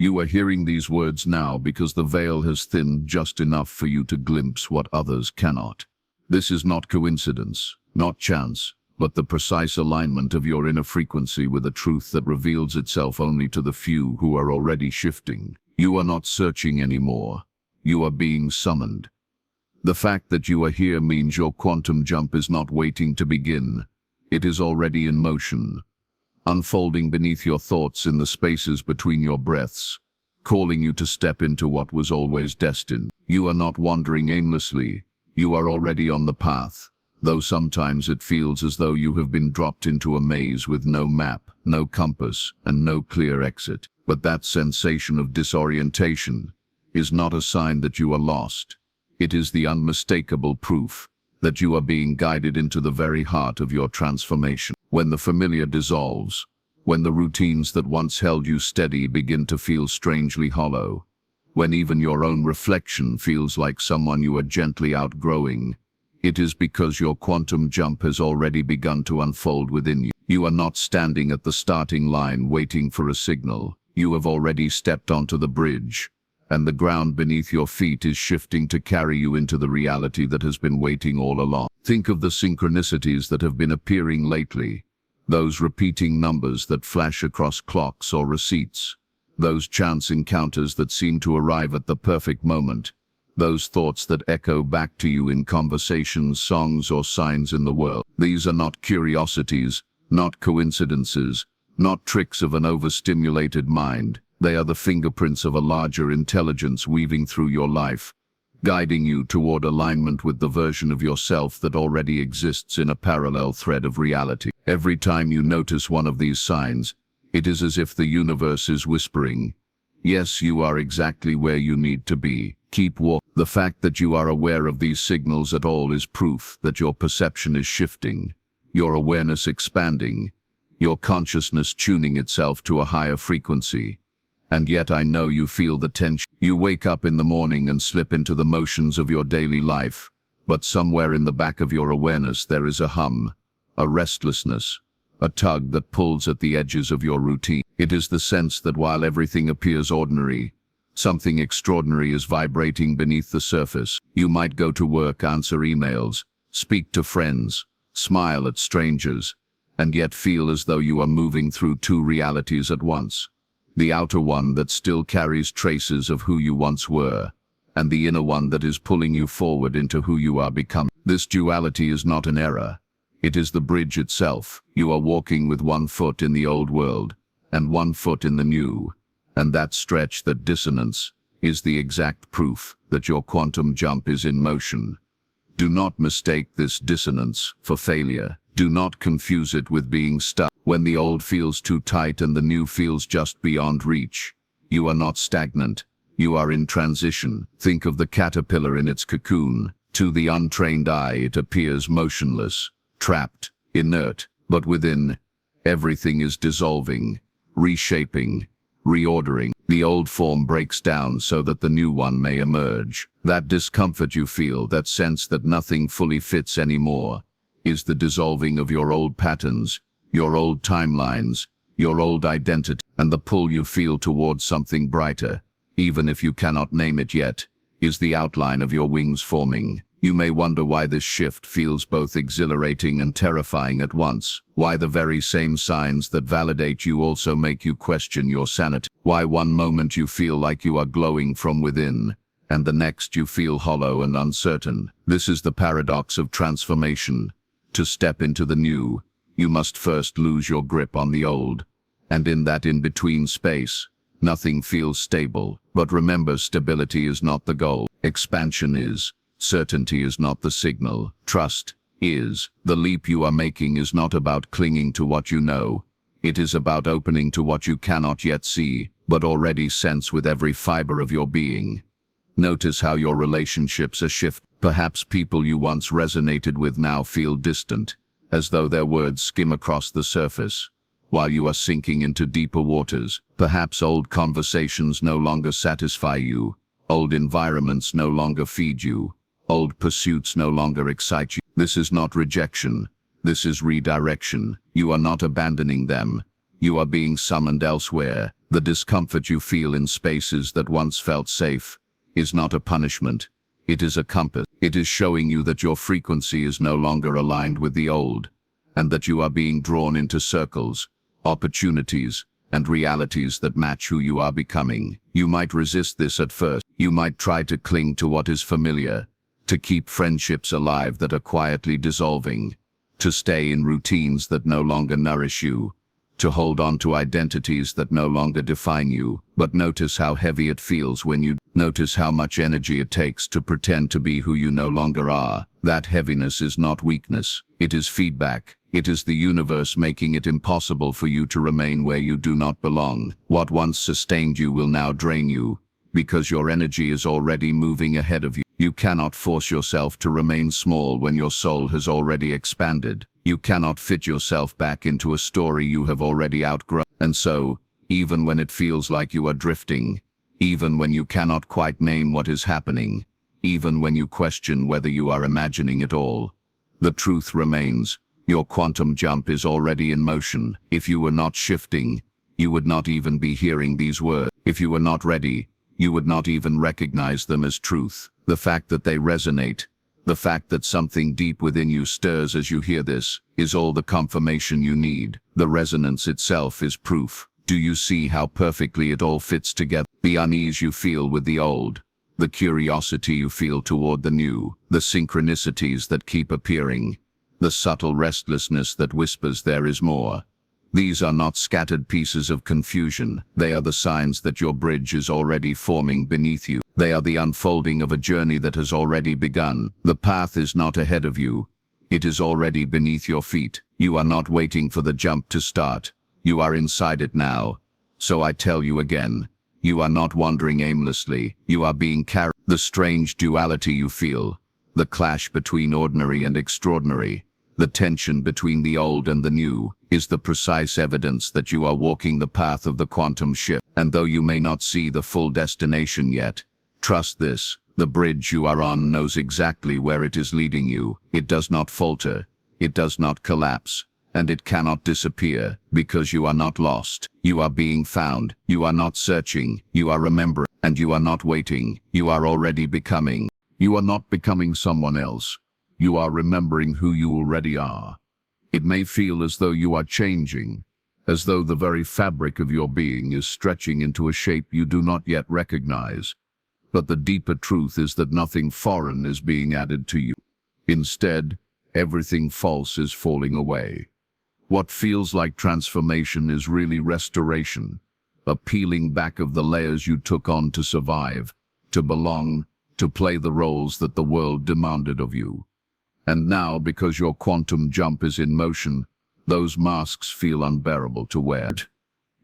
You are hearing these words now because the veil has thinned just enough for you to glimpse what others cannot. This is not coincidence, not chance, but the precise alignment of your inner frequency with a truth that reveals itself only to the few who are already shifting. You are not searching anymore. You are being summoned. The fact that you are here means your quantum jump is not waiting to begin. It is already in motion, unfolding beneath your thoughts in the spaces between your breaths, calling you to step into what was always destined. You are not wandering aimlessly. You are already on the path, though sometimes it feels as though you have been dropped into a maze with no map, no compass, and no clear exit. But that sensation of disorientation is not a sign that you are lost. It is the unmistakable proof that you are being guided into the very heart of your transformation. When the familiar dissolves, when the routines that once held you steady begin to feel strangely hollow, when even your own reflection feels like someone you are gently outgrowing, it is because your quantum jump has already begun to unfold within you. You are not standing at the starting line waiting for a signal. You have already stepped onto the bridge, and the ground beneath your feet is shifting to carry you into the reality that has been waiting all along. Think of the synchronicities that have been appearing lately, those repeating numbers that flash across clocks or receipts, those chance encounters that seem to arrive at the perfect moment, those thoughts that echo back to you in conversations, songs, or signs in the world. These are not curiosities, not coincidences, not tricks of an overstimulated mind. They are the fingerprints of a larger intelligence weaving through your life, guiding you toward alignment with the version of yourself that already exists in a parallel thread of reality. Every time you notice one of these signs, it is as if the universe is whispering, "Yes, you are exactly where you need to be. Keep walking." The fact that you are aware of these signals at all is proof that your perception is shifting, your awareness expanding, your consciousness tuning itself to a higher frequency. And yet I know you feel the tension. You wake up in the morning and slip into the motions of your daily life, but somewhere in the back of your awareness there is a hum, a restlessness, a tug that pulls at the edges of your routine. It is the sense that while everything appears ordinary, something extraordinary is vibrating beneath the surface. You might go to work, answer emails, speak to friends, smile at strangers, and yet feel as though you are moving through two realities at once. The outer one that still carries traces of who you once were, and the inner one that is pulling you forward into who you are becoming. This duality is not an error. It is the bridge itself. You are walking with one foot in the old world, and one foot in the new. And that stretch, that dissonance, is the exact proof that your quantum jump is in motion. Do not mistake this dissonance for failure. Do not confuse it with being stuck. When the old feels too tight and the new feels just beyond reach, you are not stagnant. You are in transition. Think of the caterpillar in its cocoon. To the untrained eye, it appears motionless, trapped, inert, but within, everything is dissolving, reshaping, reordering. The old form breaks down so that the new one may emerge. That discomfort you feel, that sense that nothing fully fits anymore, is the dissolving of your old patterns, your old timelines, your old identity. And the pull you feel towards something brighter, even if you cannot name it yet, is the outline of your wings forming. You may wonder why this shift feels both exhilarating and terrifying at once, why the very same signs that validate you also make you question your sanity, why one moment you feel like you are glowing from within, and the next you feel hollow and uncertain. This is the paradox of transformation. To step into the new, you must first lose your grip on the old. And in that in-between space, nothing feels stable. But remember, stability is not the goal. Expansion is. Certainty is not the signal. Trust is. The leap you are making is not about clinging to what you know. It is about opening to what you cannot yet see, but already sense with every fiber of your being. Notice how your relationships are shifting. Perhaps people you once resonated with now feel distant, as though their words skim across the surface, while you are sinking into deeper waters. Perhaps old conversations no longer satisfy you, old environments no longer feed you, old pursuits no longer excite you. This is not rejection. This is redirection. You are not abandoning them. You are being summoned elsewhere. The discomfort you feel in spaces that once felt safe is not a punishment. It is a compass. It is showing you that your frequency is no longer aligned with the old, and that you are being drawn into circles, opportunities, and realities that match who you are becoming. You might resist this at first. You might try to cling to what is familiar, to keep friendships alive that are quietly dissolving, to stay in routines that no longer nourish you, to hold on to identities that no longer define you. But notice how heavy it feels when you notice how much energy it takes to pretend to be who you no longer are. That heaviness is not weakness. It is feedback. It is the universe making it impossible for you to remain where you do not belong. What once sustained you will now drain you, because your energy is already moving ahead of you. You cannot force yourself to remain small when your soul has already expanded. You cannot fit yourself back into a story you have already outgrown. And so, even when it feels like you are drifting, even when you cannot quite name what is happening, even when you question whether you are imagining it all, the truth remains. Your quantum jump is already in motion. If you were not shifting, you would not even be hearing these words. If you were not ready, you would not even recognize them as truth. The fact that they resonate, the fact that something deep within you stirs as you hear this, is all the confirmation you need. The resonance itself is proof. Do you see how perfectly it all fits together? The unease you feel with the old, the curiosity you feel toward the new, the synchronicities that keep appearing, the subtle restlessness that whispers there is more. These are not scattered pieces of confusion. They are the signs that your bridge is already forming beneath you. They are the unfolding of a journey that has already begun. The path is not ahead of you. It is already beneath your feet. You are not waiting for the jump to start. You are inside it now. So I tell you again, you are not wandering aimlessly. You are being carried. The strange duality you feel, the clash between ordinary and extraordinary, the tension between the old and the new, is the precise evidence that you are walking the path of the quantum shift. And though you may not see the full destination yet, trust this, the bridge you are on knows exactly where it is leading you. It does not falter, it does not collapse, and it cannot disappear, because you are not lost. You are being found. You are not searching. You are remembering. And you are not waiting. You are already becoming. You are not becoming someone else. You are remembering who you already are. It may feel as though you are changing, as though the very fabric of your being is stretching into a shape you do not yet recognize. But the deeper truth is that nothing foreign is being added to you. Instead, everything false is falling away. What feels like transformation is really restoration, a peeling back of the layers you took on to survive, to belong, to play the roles that the world demanded of you. And now, because your quantum jump is in motion, those masks feel unbearable to wear.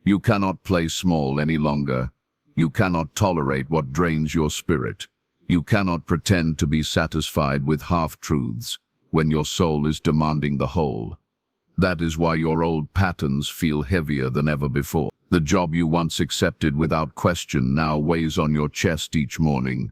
You cannot play small any longer. You cannot tolerate what drains your spirit. You cannot pretend to be satisfied with half-truths when your soul is demanding the whole. That is why your old patterns feel heavier than ever before. The job you once accepted without question now weighs on your chest each morning.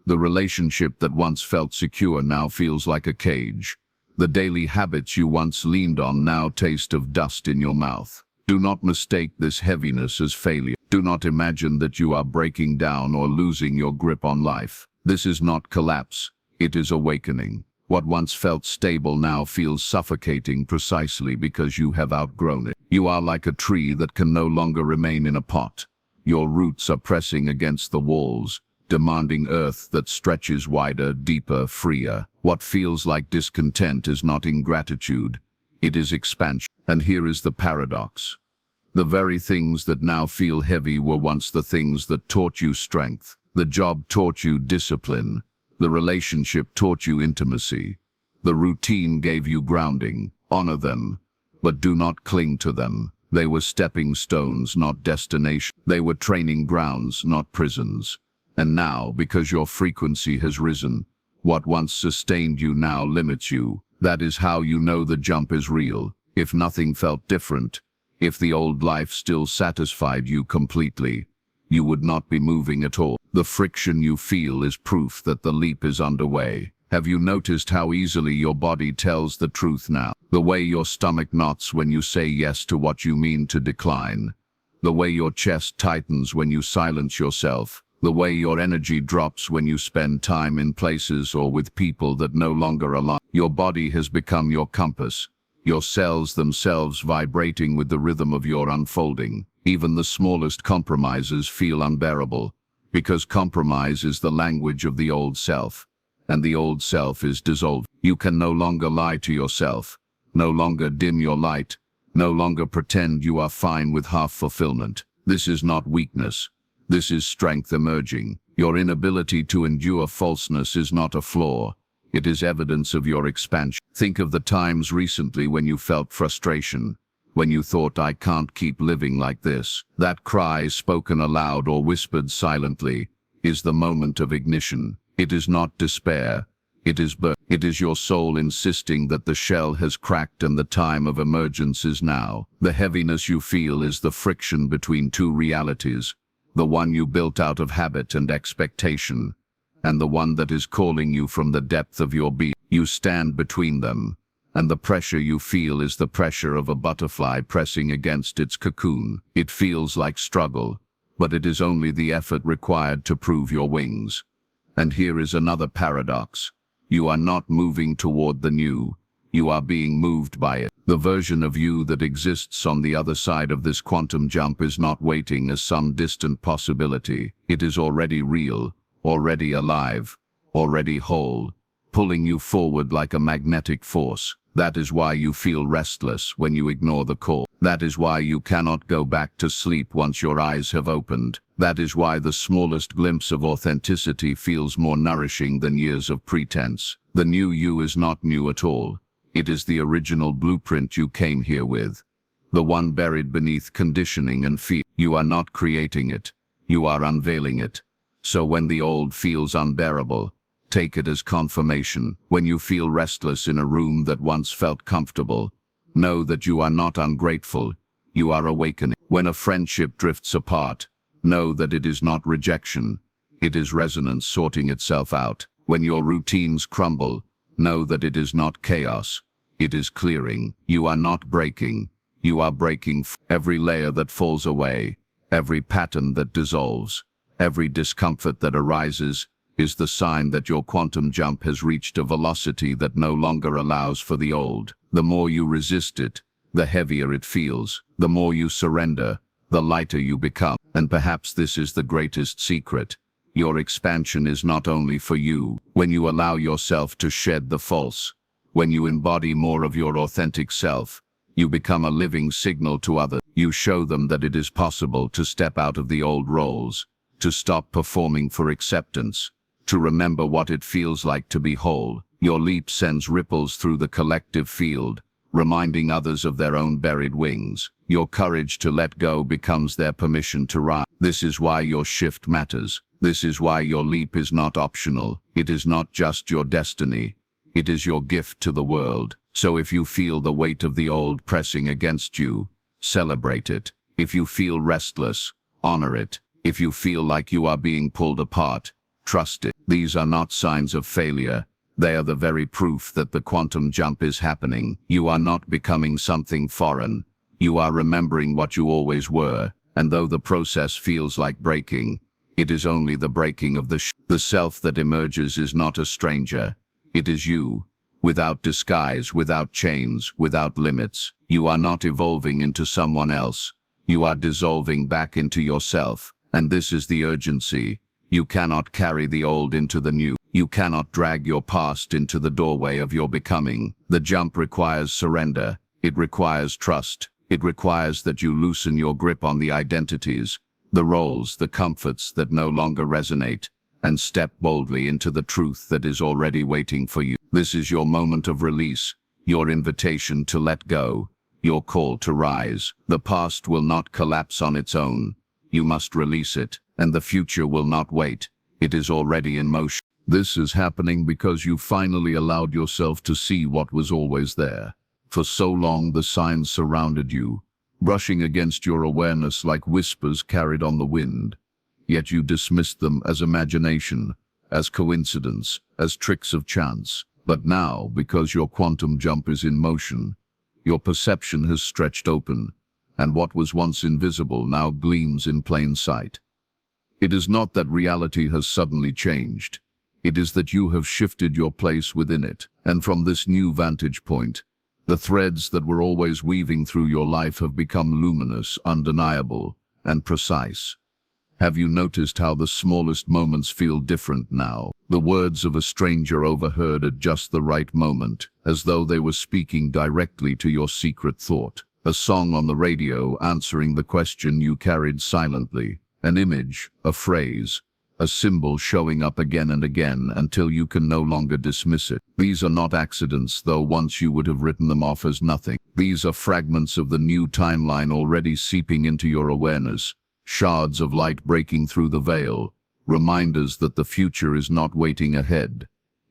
The relationship that once felt secure now feels like a cage. The daily habits you once leaned on now taste of dust in your mouth. Do not mistake this heaviness as failure. Do not imagine that you are breaking down or losing your grip on life. This is not collapse, it is awakening. What once felt stable now feels suffocating precisely because you have outgrown it. You are like a tree that can no longer remain in a pot. Your roots are pressing against the walls, demanding earth that stretches wider, deeper, freer. What feels like discontent is not ingratitude, it is expansion. And here is the paradox. The very things that now feel heavy were once the things that taught you strength. The job taught you discipline. The relationship taught you intimacy. The routine gave you grounding. Honor them, but do not cling to them. They were stepping stones, not destination. They were training grounds, not prisons. And now, because your frequency has risen, what once sustained you now limits you. That is how you know the jump is real. If nothing felt different, if the old life still satisfied you completely, you would not be moving at all. The friction you feel is proof that the leap is underway. Have you noticed how easily your body tells the truth now? The way your stomach knots when you say yes to what you mean to decline. the way your chest tightens when you silence yourself, the way your energy drops when you spend time in places or with people that no longer align. Your body has become your compass, your cells themselves vibrating with the rhythm of your unfolding. Even the smallest compromises feel unbearable, because compromise is the language of the old self, and the old self is dissolved. You can no longer lie to yourself, no longer dim your light, no longer pretend you are fine with half fulfillment. This is not weakness. This is strength emerging. Your inability to endure falseness is not a flaw. It is evidence of your expansion. Think of the times recently when you felt frustration, when you thought, I can't keep living like this. That cry, spoken aloud or whispered silently, is the moment of ignition. It is not despair. It is birth. It is your soul insisting that the shell has cracked and the time of emergence is now. The heaviness you feel is the friction between two realities, the one you built out of habit and expectation, and the one that is calling you from the depth of your being. You stand between them, and the pressure you feel is the pressure of a butterfly pressing against its cocoon. It feels like struggle, but it is only the effort required to prove your wings. And here is another paradox. You are not moving toward the new. You are being moved by it. The version of you that exists on the other side of this quantum jump is not waiting as some distant possibility. It is already real, already alive, already whole, pulling you forward like a magnetic force. That is why you feel restless when you ignore the call. That is why you cannot go back to sleep once your eyes have opened. That is why the smallest glimpse of authenticity feels more nourishing than years of pretense. The new you is not new at all. It is the original blueprint you came here with, the one buried beneath conditioning and fear. You are not creating it. You are unveiling it. So when the old feels unbearable, take it as confirmation. When you feel restless in a room that once felt comfortable, know that you are not ungrateful. You are awakening. When a friendship drifts apart, know that it is not rejection. It is resonance sorting itself out. When your routines crumble, know that it is not chaos. It is clearing. You are not breaking. You are breaking. Every layer that falls away, every pattern that dissolves, every discomfort that arises, is the sign that your quantum jump has reached a velocity that no longer allows for the old. The more you resist it, the heavier it feels. The more you surrender, the lighter you become. And perhaps this is the greatest secret. Your expansion is not only for you. When you allow yourself to shed the false, when you embody more of your authentic self, you become a living signal to others. You show them that it is possible to step out of the old roles, to stop performing for acceptance, to remember what it feels like to be whole. Your leap sends ripples through the collective field, reminding others of their own buried wings. Your courage to let go becomes their permission to rise. This is why your shift matters. This is why your leap is not optional. It is not just your destiny. It is your gift to the world. So if you feel the weight of the old pressing against you, celebrate it. If you feel restless, honor it. If you feel like you are being pulled apart, trust it. These are not signs of failure. They are the very proof that the quantum jump is happening. You are not becoming something foreign. You are remembering what you always were. And though the process feels like breaking, it is only the breaking of the self that emerges is not a stranger. It is you, without disguise, without chains, without limits. You are not evolving into someone else. You are dissolving back into yourself. And this is the urgency. You cannot carry the old into the new. You cannot drag your past into the doorway of your becoming. The jump requires surrender. It requires trust. It requires that you loosen your grip on the identities, the roles, the comforts that no longer resonate, and step boldly into the truth that is already waiting for you. This is your moment of release, your invitation to let go, your call to rise. The past will not collapse on its own. You must release it, and the future will not wait. It is already in motion. This is happening because you finally allowed yourself to see what was always there. For so long the signs surrounded you, brushing against your awareness like whispers carried on the wind. Yet you dismissed them as imagination, as coincidence, as tricks of chance. But now, because your quantum jump is in motion, your perception has stretched open, and what was once invisible now gleams in plain sight. It is not that reality has suddenly changed. It is that you have shifted your place within it, and from this new vantage point, the threads that were always weaving through your life have become luminous, undeniable, and precise. Have you noticed how the smallest moments feel different now? The words of a stranger overheard at just the right moment, as though they were speaking directly to your secret thought. A song on the radio answering the question you carried silently. An image, a phrase, a symbol showing up again and again until you can no longer dismiss it. These are not accidents, though once you would have written them off as nothing. These are fragments of the new timeline already seeping into your awareness. Shards of light breaking through the veil, reminders that the future is not waiting ahead.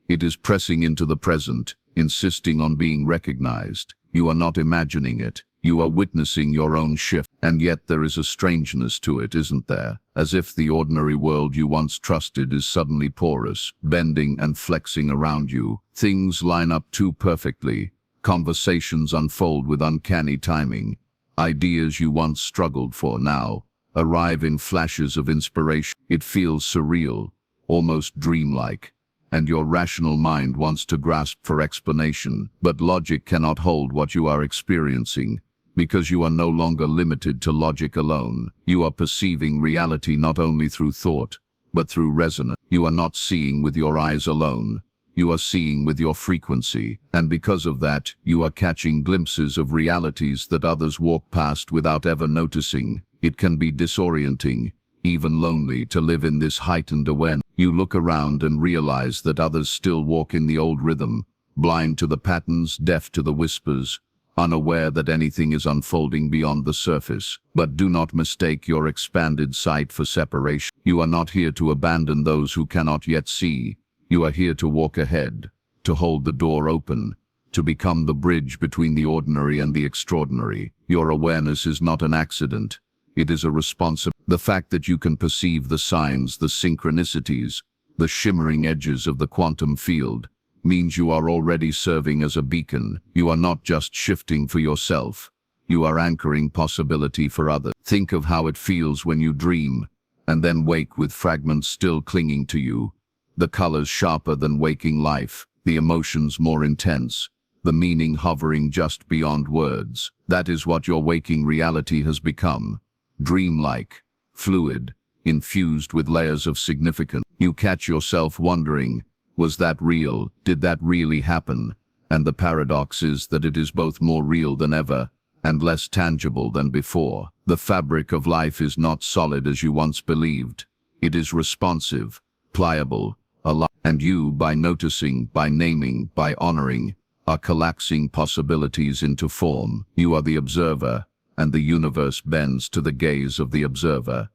It is pressing into the present, insisting on being recognized. You are not imagining it. You are witnessing your own shift, and yet there is a strangeness to it, isn't there? As if the ordinary world you once trusted is suddenly porous, bending and flexing around you. Things line up too perfectly. Conversations unfold with uncanny timing. Ideas you once struggled for now arrive in flashes of inspiration. It feels surreal, almost dreamlike, and your rational mind wants to grasp for explanation, but logic cannot hold what you are experiencing, because you are no longer limited to logic alone. You are perceiving reality not only through thought, but through resonance. You are not seeing with your eyes alone. You are seeing with your frequency, and because of that, you are catching glimpses of realities that others walk past without ever noticing. It can be disorienting, even lonely, to live in this heightened awareness. You look around and realize that others still walk in the old rhythm, blind to the patterns, deaf to the whispers, unaware that anything is unfolding beyond the surface. But do not mistake your expanded sight for separation. You are not here to abandon those who cannot yet see. You are here to walk ahead, to hold the door open, to become the bridge between the ordinary and the extraordinary. Your awareness is not an accident. It is a responsibility. The fact that you can perceive the signs, the synchronicities, the shimmering edges of the quantum field, means you are already serving as a beacon. You are not just shifting for yourself. You are anchoring possibility for others. Think of how it feels when you dream, and then wake with fragments still clinging to you. The colors sharper than waking life, the emotions more intense, the meaning hovering just beyond words. That is what your waking reality has become. Dreamlike, fluid, infused with layers of significance. You catch yourself wondering, was that real? Did that really happen? And the paradox is that it is both more real than ever and less tangible than before. The fabric of life is not solid as you once believed. It is responsive, pliable, alive. And you, by noticing, by naming, by honoring, are collapsing possibilities into form. You are the observer, and the universe bends to the gaze of the observer.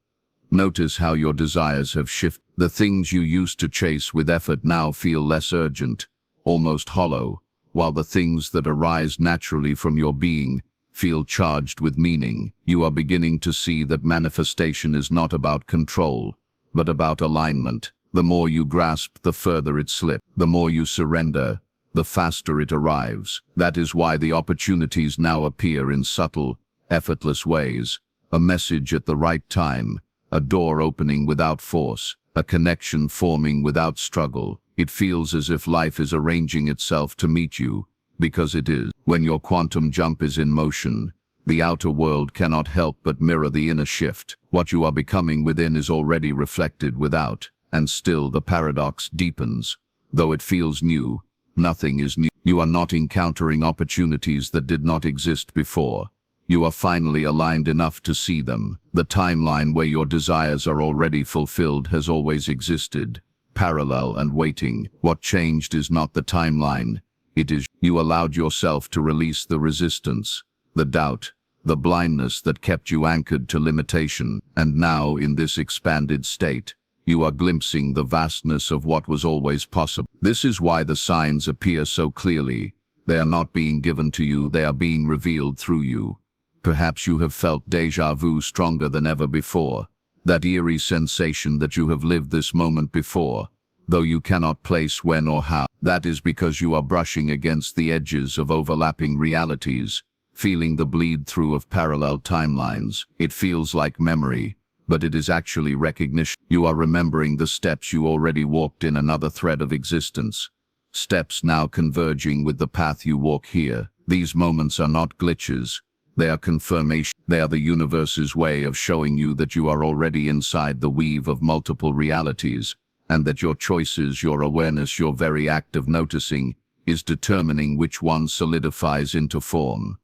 Notice how your desires have shifted. The things you used to chase with effort now feel less urgent, almost hollow, while the things that arise naturally from your being feel charged with meaning. You are beginning to see that manifestation is not about control, but about alignment. The more you grasp, the further it slips. The more you surrender, the faster it arrives. That is why the opportunities now appear in subtle, effortless ways. A message at the right time, a door opening without force, a connection forming without struggle. It feels as if life is arranging itself to meet you, because it is. When your quantum jump is in motion, the outer world cannot help but mirror the inner shift. What you are becoming within is already reflected without, and still the paradox deepens. Though it feels new, nothing is new. You are not encountering opportunities that did not exist before. You are finally aligned enough to see them. The timeline where your desires are already fulfilled has always existed, parallel and waiting. What changed is not the timeline. It is you allowed yourself to release the resistance, the doubt, the blindness that kept you anchored to limitation. And now, in this expanded state, you are glimpsing the vastness of what was always possible. This is why the signs appear so clearly. They are not being given to you, they are being revealed through you. Perhaps you have felt déjà vu stronger than ever before, that eerie sensation that you have lived this moment before, though you cannot place when or how. That is because you are brushing against the edges of overlapping realities, feeling the bleed-through of parallel timelines. It feels like memory, but it is actually recognition. You are remembering the steps you already walked in another thread of existence. Steps now converging with the path you walk here. These moments are not glitches. They are confirmation. They are the universe's way of showing you that you are already inside the weave of multiple realities, and that your choices, your awareness, your very act of noticing is determining which one solidifies into form.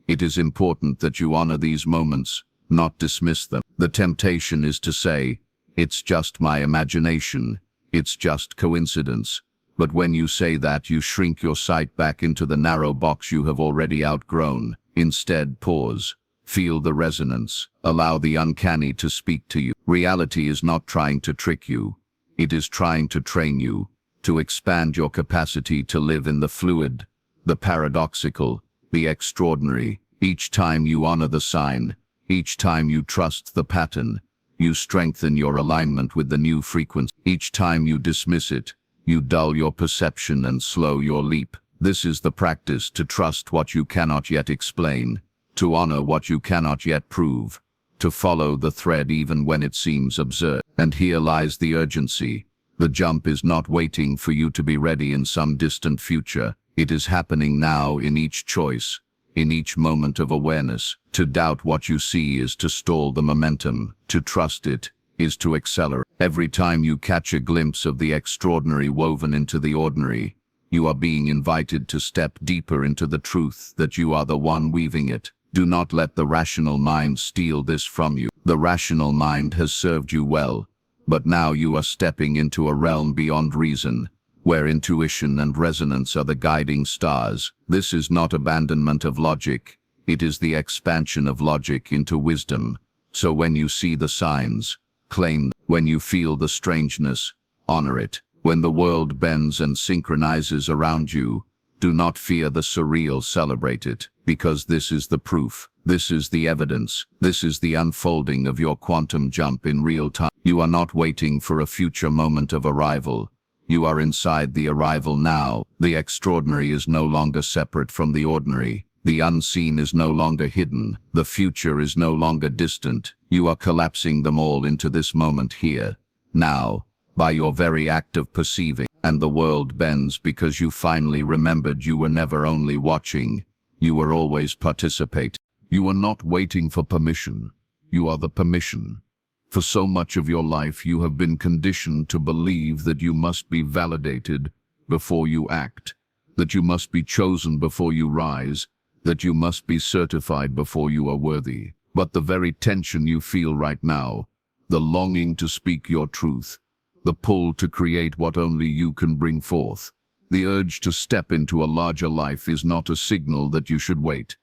It is important that you honor these moments, not dismiss them. The temptation is to say, it's just my imagination, it's just coincidence. But when you say that, you shrink your sight back into the narrow box you have already outgrown. Instead, pause. Feel the resonance. Allow the uncanny to speak to you. Reality is not trying to trick you. It is trying to train you, to expand your capacity to live in the fluid, the paradoxical, the extraordinary. Each time you honor the sign, each time you trust the pattern, you strengthen your alignment with the new frequency. Each time you dismiss it, you dull your perception and slow your leap. This is the practice: to trust what you cannot yet explain, to honor what you cannot yet prove, to follow the thread even when it seems absurd. And here lies the urgency. The jump is not waiting for you to be ready in some distant future. It is happening now, in each choice, in each moment of awareness. To doubt what you see is to stall the momentum. To trust it is to accelerate. Every time you catch a glimpse of the extraordinary woven into the ordinary, you are being invited to step deeper into the truth that you are the one weaving it. Do not let the rational mind steal this from you. The rational mind has served you well, but now you are stepping into a realm beyond reason, where intuition and resonance are the guiding stars. This is not abandonment of logic. It is the expansion of logic into wisdom. So when you see the signs, claim them. When you feel the strangeness, honor it. When the world bends and synchronizes around you, do not fear the surreal, celebrate it, because this is the proof. This is the evidence. This is the unfolding of your quantum jump in real time. You are not waiting for a future moment of arrival. You are inside the arrival now. The extraordinary is no longer separate from the ordinary. The unseen is no longer hidden. The future is no longer distant. You are collapsing them all into this moment here, now, by your very act of perceiving. And the world bends because you finally remembered you were never only watching, you were always participating. You are not waiting for permission. You are the permission. For so much of your life you have been conditioned to believe that you must be validated before you act, that you must be chosen before you rise, that you must be certified before you are worthy. But the very tension you feel right now, the longing to speak your truth, the pull to create what only you can bring forth, the urge to step into a larger life is not a signal that you should wait.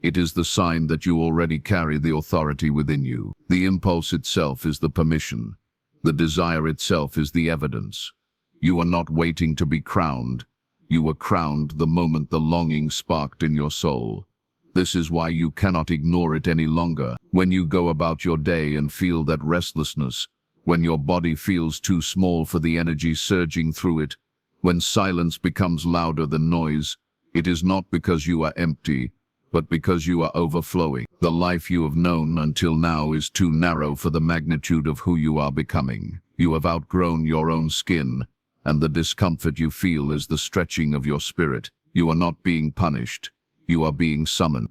It is the sign that you already carry the authority within you. The impulse itself is the permission. The desire itself is the evidence. You are not waiting to be crowned. You were crowned the moment the longing sparked in your soul. This is why you cannot ignore it any longer. When you go about your day and feel that restlessness, when your body feels too small for the energy surging through it, when silence becomes louder than noise, it is not because you are empty, but because you are overflowing. The life you have known until now is too narrow for the magnitude of who you are becoming. You have outgrown your own skin, and the discomfort you feel is the stretching of your spirit. You are not being punished. You are being summoned.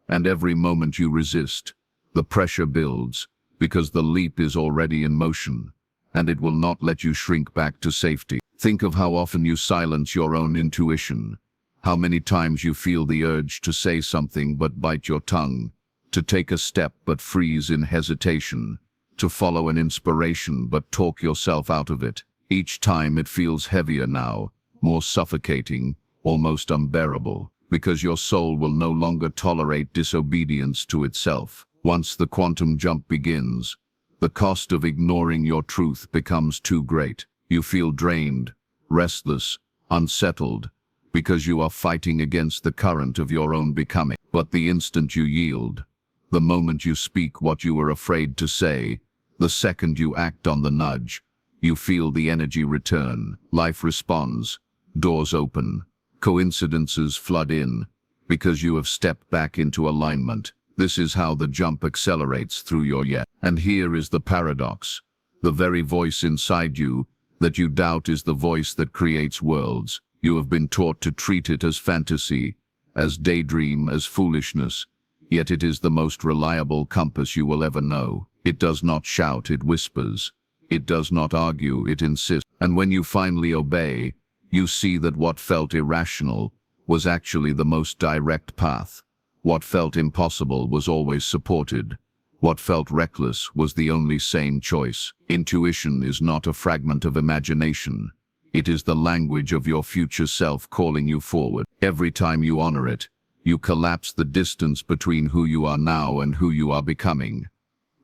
And every moment you resist, the pressure builds, because the leap is already in motion, and it will not let you shrink back to safety. Think of how often you silence your own intuition, how many times you feel the urge to say something but bite your tongue, to take a step but freeze in hesitation, to follow an inspiration but talk yourself out of it. Each time it feels heavier now, more suffocating, almost unbearable, because your soul will no longer tolerate disobedience to itself. Once the quantum jump begins, the cost of ignoring your truth becomes too great. You feel drained, restless, unsettled, because you are fighting against the current of your own becoming. But the instant you yield, the moment you speak what you were afraid to say, the second you act on the nudge, you feel the energy return. Life responds, doors open, coincidences flood in, because you have stepped back into alignment. This is how the jump accelerates through your yes. And here is the paradox. The very voice inside you that you doubt is the voice that creates worlds. You have been taught to treat it as fantasy, as daydream, as foolishness. Yet it is the most reliable compass you will ever know. It does not shout, it whispers. It does not argue, it insists. And when you finally obey, you see that what felt irrational was actually the most direct path. What felt impossible was always supported. What felt reckless was the only sane choice. Intuition is not a fragment of imagination. It is the language of your future self calling you forward. Every time you honor it, you collapse the distance between who you are now and who you are becoming.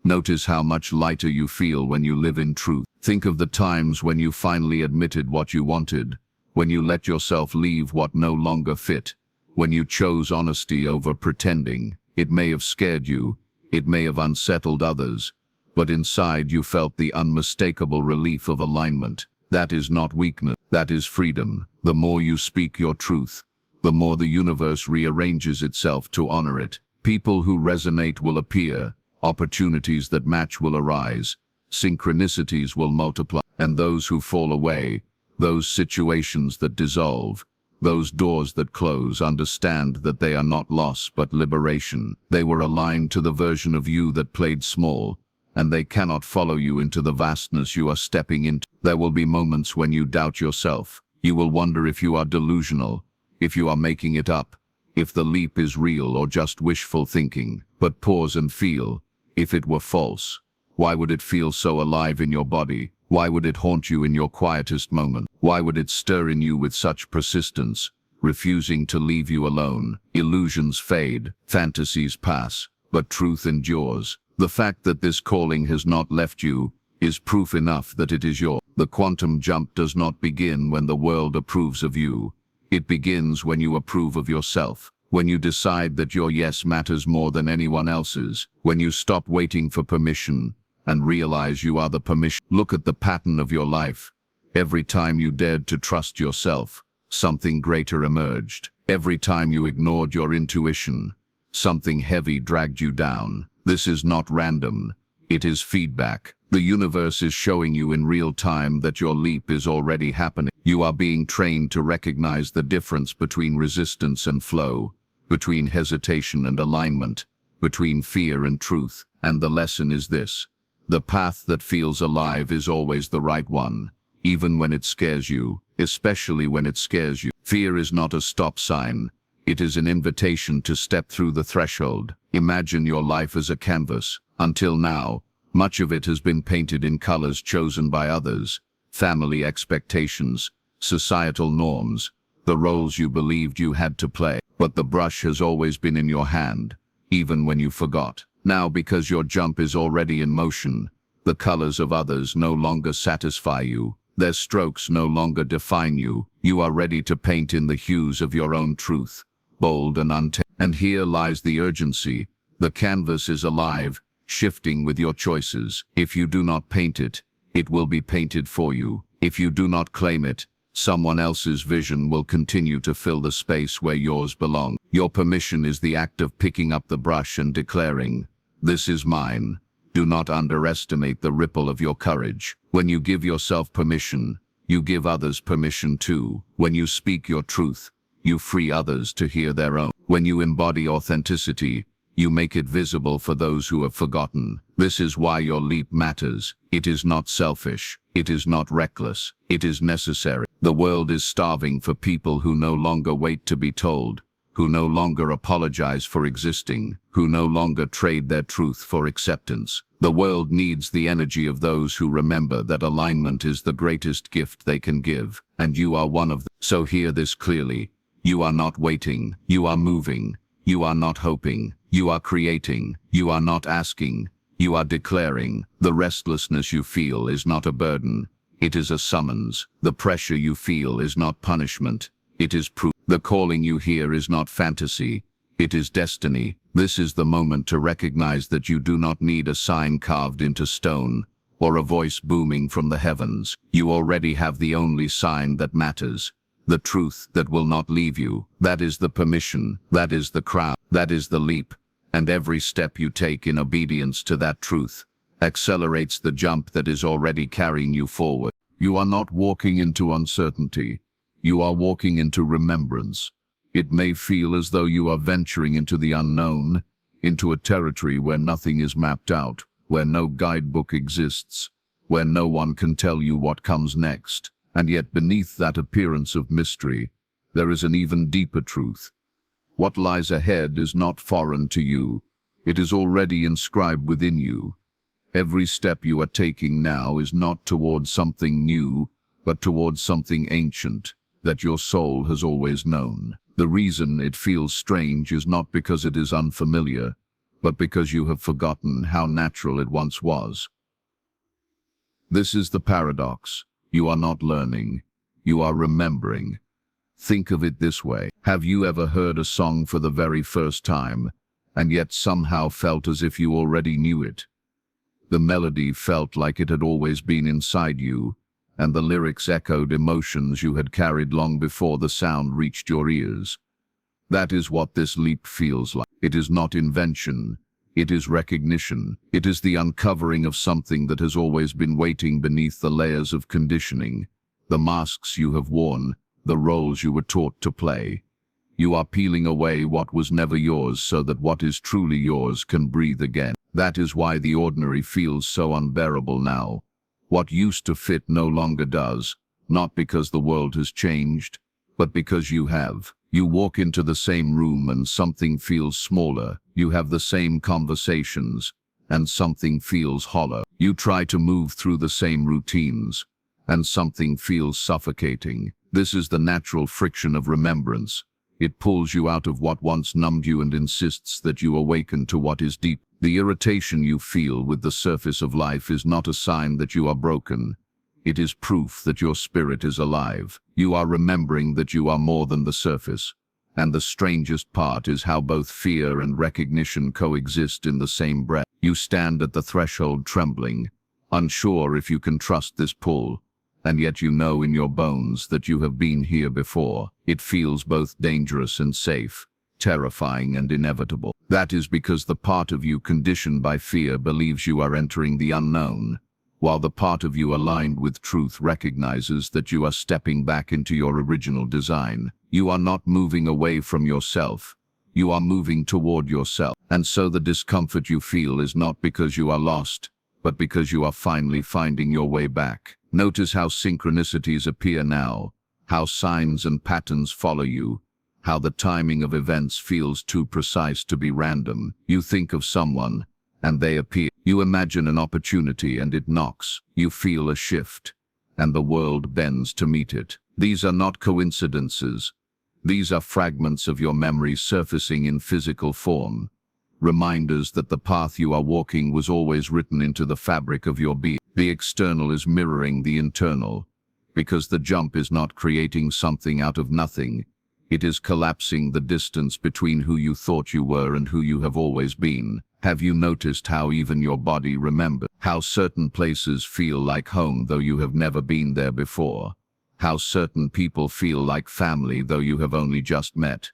Notice how much lighter you feel when you live in truth. Think of the times when you finally admitted what you wanted, when you let yourself leave what no longer fit, when you chose honesty over pretending. It may have scared you, it may have unsettled others, but inside you felt the unmistakable relief of alignment. That is not weakness, that is freedom. The more you speak your truth, the more the universe rearranges itself to honor it. People who resonate will appear, opportunities that match will arise, synchronicities will multiply, and those who fall away, those situations that dissolve, those doors that close, understand that they are not loss but liberation. They were aligned to the version of you that played small, and they cannot follow you into the vastness you are stepping into. There will be moments when you doubt yourself. You will wonder if you are delusional, if you are making it up, if the leap is real or just wishful thinking. But pause and feel. If it were false, why would it feel so alive in your body? Why would it haunt you in your quietest moment? Why would it stir in you with such persistence, refusing to leave you alone? Illusions fade, fantasies pass, but truth endures. The fact that this calling has not left you is proof enough that it is yours. The quantum jump does not begin when the world approves of you. It begins when you approve of yourself. When you decide that your yes matters more than anyone else's. When you stop waiting for permission and realize you are the permission. Look at the pattern of your life. Every time you dared to trust yourself, something greater emerged. Every time you ignored your intuition, something heavy dragged you down. This is not random. It is feedback. The universe is showing you in real time that your leap is already happening. You are being trained to recognize the difference between resistance and flow, between hesitation and alignment, between fear and truth. And the lesson is this: the path that feels alive is always the right one, even when it scares you, especially when it scares you. Fear is not a stop sign. It is an invitation to step through the threshold. Imagine your life as a canvas. Until now, much of it has been painted in colors chosen by others, family expectations, societal norms, the roles you believed you had to play. But the brush has always been in your hand, even when you forgot. Now, because your jump is already in motion, the colors of others no longer satisfy you. Their strokes no longer define you. You are ready to paint in the hues of your own truth, bold and untamed. And here lies the urgency. The canvas is alive, shifting with your choices. If you do not paint it, it will be painted for you. If you do not claim it, someone else's vision will continue to fill the space where yours belongs. Your permission is the act of picking up the brush and declaring, "This is mine." Do not underestimate the ripple of your courage. When you give yourself permission, you give others permission too. When you speak your truth, you free others to hear their own. When you embody authenticity, you make it visible for those who have forgotten. This is why your leap matters. It is not selfish. It is not reckless. It is necessary. The world is starving for people who no longer wait to be told, who no longer apologize for existing, who no longer trade their truth for acceptance. The world needs the energy of those who remember that alignment is the greatest gift they can give, and you are one of them. So hear this clearly. You are not waiting. You are moving. You are not hoping. You are creating. You are not asking. You are declaring. The restlessness you feel is not a burden. It is a summons. The pressure you feel is not punishment. It is proof. The calling you hear is not fantasy. It is destiny. This is the moment to recognize that you do not need a sign carved into stone or a voice booming from the heavens. You already have the only sign that matters. the truth that will not leave you. That is the permission, that is the crown, that is the leap. And every step you take in obedience to that truth accelerates the jump that is already carrying you forward. You are not walking into uncertainty. You are walking into remembrance. It may feel as though you are venturing into the unknown, into a territory where nothing is mapped out, where no guidebook exists, where no one can tell you what comes next. And yet beneath that appearance of mystery, there is an even deeper truth. What lies ahead is not foreign to you. It is already inscribed within you. Every step you are taking now is not towards something new, but towards something ancient that your soul has always known. The reason it feels strange is not because it is unfamiliar, but because you have forgotten how natural it once was. This is the paradox. You are not learning. You are remembering. Think of it this way. Have you ever heard a song for the very first time, and yet somehow felt as if you already knew it? The melody felt like it had always been inside you, and the lyrics echoed emotions you had carried long before the sound reached your ears. That is what this leap feels like. It is not invention. It is recognition. It is the uncovering of something that has always been waiting beneath the layers of conditioning, the masks you have worn, the roles you were taught to play. You are peeling away what was never yours so that what is truly yours can breathe again. That is why the ordinary feels so unbearable now. What used to fit no longer does, not because the world has changed, but because you have. You walk into the same room and something feels smaller. You have the same conversations and something feels hollow. You try to move through the same routines and something feels suffocating. This is the natural friction of remembrance. It pulls you out of what once numbed you and insists that you awaken to what is deep. The irritation you feel with the surface of life is not a sign that you are broken. It is proof that your spirit is alive. You are remembering that you are more than the surface. And the strangest part is how both fear and recognition coexist in the same breath. You stand at the threshold trembling, unsure if you can trust this pull, and yet you know in your bones that you have been here before. It feels both dangerous and safe, terrifying and inevitable. That is because the part of you conditioned by fear believes you are entering the unknown, while the part of you aligned with truth recognizes that you are stepping back into your original design. You are not moving away from yourself. You are moving toward yourself. And so the discomfort you feel is not because you are lost, but because you are finally finding your way back. Notice how synchronicities appear now, how signs and patterns follow you, how the timing of events feels too precise to be random. You think of someone, and they appear. You imagine an opportunity and it knocks. You feel a shift, and the world bends to meet it. These are not coincidences. These are fragments of your memory surfacing in physical form. Reminders that the path you are walking was always written into the fabric of your being. The external is mirroring the internal, because the jump is not creating something out of nothing. It is collapsing the distance between who you thought you were and who you have always been. Have you noticed how even your body remembers? How certain places feel like home though you have never been there before? How certain people feel like family though you have only just met?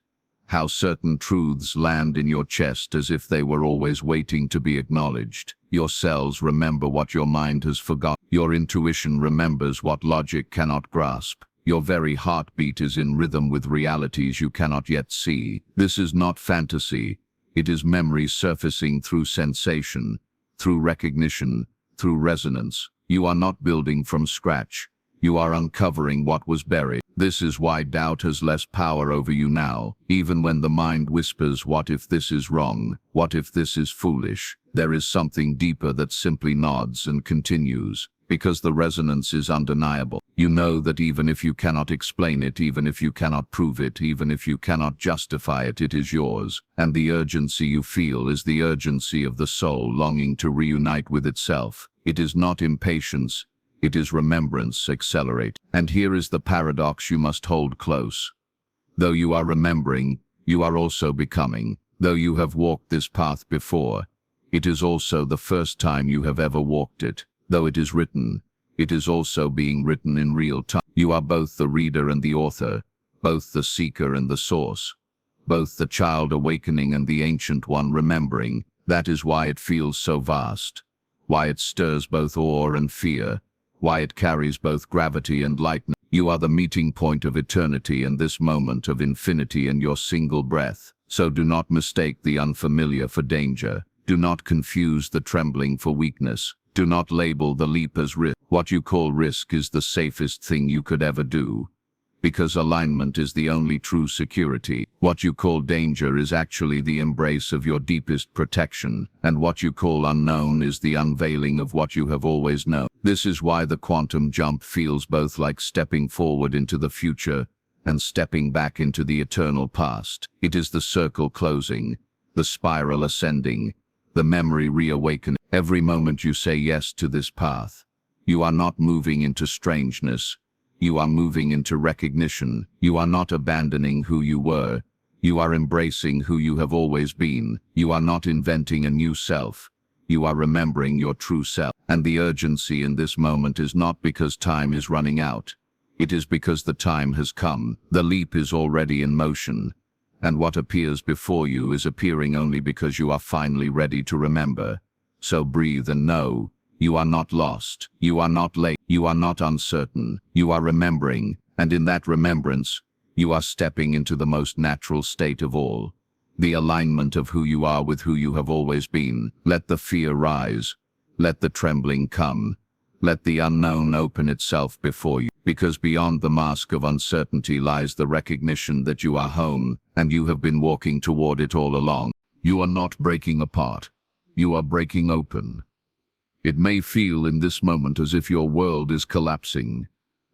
How certain truths land in your chest as if they were always waiting to be acknowledged. Your cells remember what your mind has forgotten. Your intuition remembers what logic cannot grasp. Your very heartbeat is in rhythm with realities you cannot yet see. This is not fantasy. It is memory surfacing through sensation, through recognition, through resonance. You are not building from scratch. You are uncovering what was buried. This is why doubt has less power over you now. Even when the mind whispers, what if this is wrong? What if this is foolish? There is something deeper that simply nods and continues, because the resonance is undeniable. You know that even if you cannot explain it, even if you cannot prove it, even if you cannot justify it, it is yours. And the urgency you feel is the urgency of the soul longing to reunite with itself. It is not impatience. It is remembrance accelerate. And here is the paradox you must hold close. Though you are remembering, you are also becoming. Though you have walked this path before, it is also the first time you have ever walked it. Though it is written, it is also being written in real time. You are both the reader and the author, both the seeker and the source, both the child awakening and the ancient one remembering. That is why it feels so vast, why it stirs both awe and fear, why it carries both gravity and lightness. You are the meeting point of eternity and this moment of infinity in your single breath. So do not mistake the unfamiliar for danger. Do not confuse the trembling for weakness. Do not label the leap as risk. What you call risk is the safest thing you could ever do, because alignment is the only true security. What you call danger is actually the embrace of your deepest protection, and what you call unknown is the unveiling of what you have always known. This is why the quantum jump feels both like stepping forward into the future and stepping back into the eternal past. It is the circle closing, the spiral ascending, the memory reawakening. Every moment you say yes to this path, you are not moving into strangeness. You are moving into recognition. You are not abandoning who you were. You are embracing who you have always been. You are not inventing a new self. You are remembering your true self. And the urgency in this moment is not because time is running out. It is because the time has come. The leap is already in motion. And what appears before you is appearing only because you are finally ready to remember. So breathe and know. You are not lost. You are not late. You are not uncertain. You are remembering, and in that remembrance, you are stepping into the most natural state of all, the alignment of who you are with who you have always been. Let the fear rise. Let the trembling come. Let the unknown open itself before you, because beyond the mask of uncertainty lies the recognition that you are home, and you have been walking toward it all along. You are not breaking apart. You are breaking open. It may feel in this moment as if your world is collapsing,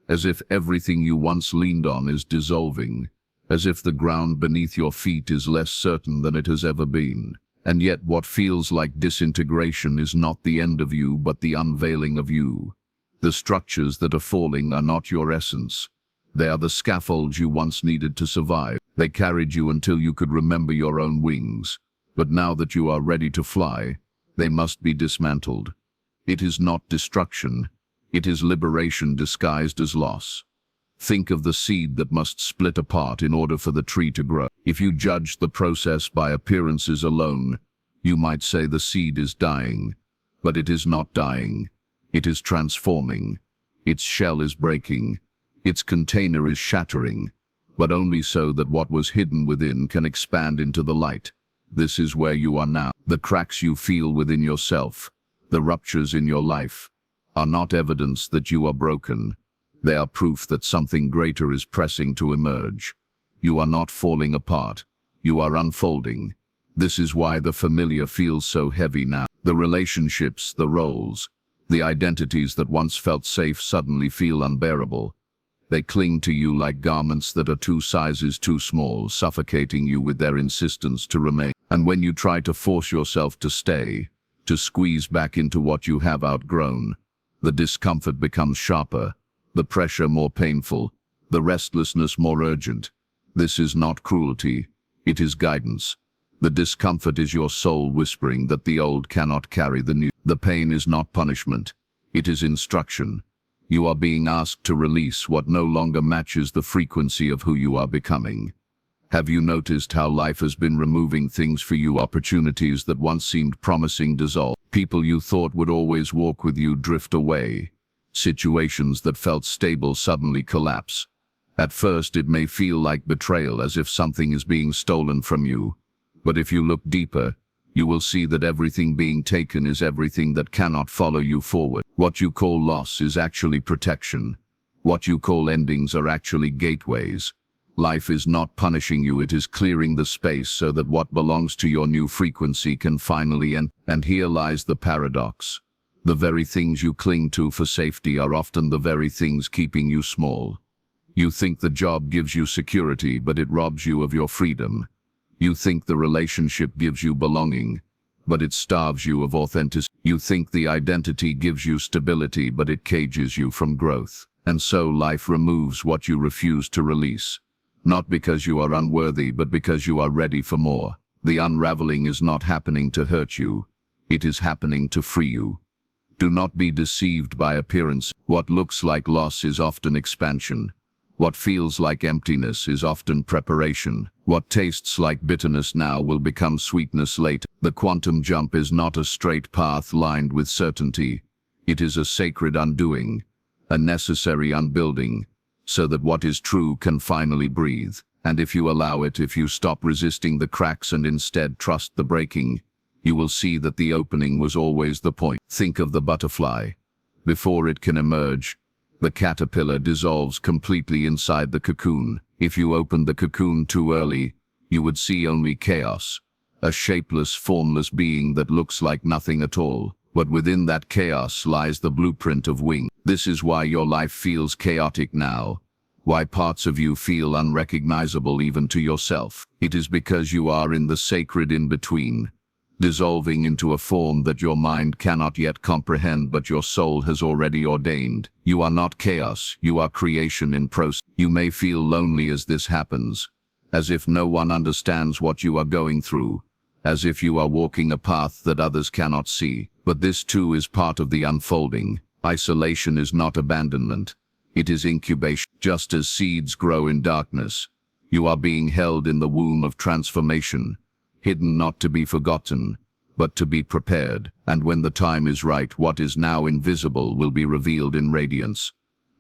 as if everything you once leaned on is dissolving, as if the ground beneath your feet is less certain than it has ever been. And yet what feels like disintegration is not the end of you, but the unveiling of you. The structures that are falling are not your essence. They are the scaffolds you once needed to survive. They carried you until you could remember your own wings. But now that you are ready to fly, they must be dismantled. It is not destruction. It is liberation disguised as loss. Think of the seed that must split apart in order for the tree to grow. If you judge the process by appearances alone, you might say the seed is dying. But it is not dying. It is transforming. Its shell is breaking. Its container is shattering, but only so that what was hidden within can expand into the light. This is where you are now. The cracks you feel within yourself, the ruptures in your life, are not evidence that you are broken. They are proof that something greater is pressing to emerge. You are not falling apart. You are unfolding. This is why the familiar feels so heavy now. The relationships, the roles, the identities that once felt safe suddenly feel unbearable. They cling to you like garments that are 2 sizes too small, suffocating you with their insistence to remain. And when you try to force yourself to stay, to squeeze back into what you have outgrown, the discomfort becomes sharper, the pressure more painful, the restlessness more urgent. This is not cruelty, it is guidance. The discomfort is your soul whispering that the old cannot carry the new. The pain is not punishment, it is instruction. You are being asked to release what no longer matches the frequency of who you are becoming. Have you noticed how life has been removing things for you? Opportunities that once seemed promising dissolve. People you thought would always walk with you drift away. Situations that felt stable suddenly collapse. At first it may feel like betrayal, as if something is being stolen from you. But if you look deeper, you will see that everything being taken is everything that cannot follow you forward. What you call loss is actually protection. What you call endings are actually gateways. Life is not punishing you, it is clearing the space so that what belongs to your new frequency can finally end. And here lies the paradox. The very things you cling to for safety are often the very things keeping you small. You think the job gives you security, but it robs you of your freedom. You think the relationship gives you belonging, but it starves you of authenticity. You think the identity gives you stability, but it cages you from growth. And so life removes what you refuse to release. Not because you are unworthy, but because you are ready for more. The unraveling is not happening to hurt you. It is happening to free you. Do not be deceived by appearance. What looks like loss is often expansion. What feels like emptiness is often preparation. What tastes like bitterness now will become sweetness later. The quantum jump is not a straight path lined with certainty. It is a sacred undoing, a necessary unbuilding, so that what is true can finally breathe. And if you allow it, if you stop resisting the cracks and instead trust the breaking, you will see that the opening was always the point. Think of the butterfly. Before it can emerge, the caterpillar dissolves completely inside the cocoon. If you opened the cocoon too early, you would see only chaos, a shapeless, formless being that looks like nothing at all. But within that chaos lies the blueprint of wing. This is why your life feels chaotic now, why parts of you feel unrecognizable even to yourself. It is because you are in the sacred in-between, dissolving into a form that your mind cannot yet comprehend but your soul has already ordained. You are not chaos, you are creation in process. You may feel lonely as this happens, as if no one understands what you are going through, as if you are walking a path that others cannot see. But this too is part of the unfolding. Isolation is not abandonment, it is incubation. Just as seeds grow in darkness, you are being held in the womb of transformation, hidden not to be forgotten, but to be prepared. And when the time is right, what is now invisible will be revealed in radiance.